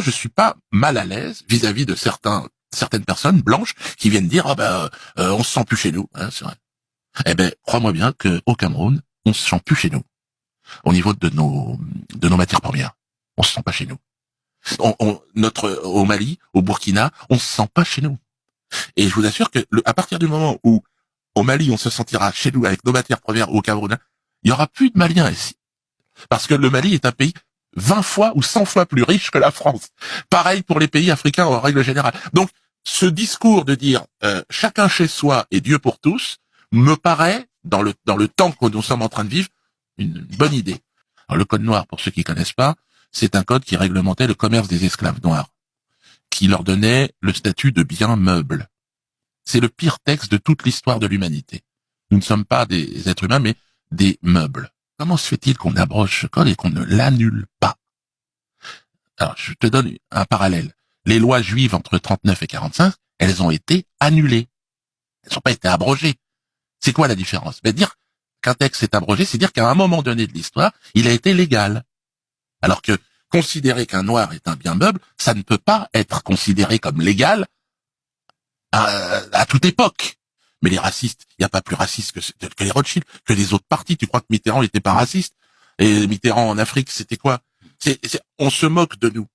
je suis pas mal à l'aise vis-à-vis de certaines personnes blanches qui viennent dire on se sent plus chez nous, hein, c'est vrai. Eh ben, crois-moi bien que au Cameroun, on se sent plus chez nous au niveau de nos matières premières. On se sent pas chez nous. Au Mali, au Burkina, on se sent pas chez nous. Et je vous assure que à partir du moment où au Mali on se sentira chez nous avec nos matières premières, ou au Cameroun, il y aura plus de Maliens ici, parce que le Mali est un pays 20 fois ou 100 fois plus riche que la France. Pareil pour les pays africains en règle générale. Donc, ce discours de dire chacun chez soi et Dieu pour tous me paraît, dans le temps que nous sommes en train de vivre, une bonne idée. Alors, le code noir, pour ceux qui connaissent pas, c'est un code qui réglementait le commerce des esclaves noirs, qui leur donnait le statut de bien meuble. C'est le pire texte de toute l'histoire de l'humanité. Nous ne sommes pas des êtres humains, mais des meubles. Comment se fait-il qu'on abroge ce code et qu'on ne l'annule pas? Alors, je te donne un parallèle. Les lois juives entre 39 et 45, elles ont été annulées. Elles n'ont pas été abrogées. C'est quoi la différence? Dire qu'un texte est abrogé, c'est dire qu'à un moment donné de l'histoire, il a été légal. Alors que considérer qu'un noir est un bien meuble, ça ne peut pas être considéré comme légal à toute époque. Mais les racistes, il n'y a pas plus racistes que les Rothschild, que les autres partis. Tu crois que Mitterrand n'était pas raciste? Et Mitterrand en Afrique, c'était quoi? On se moque de nous.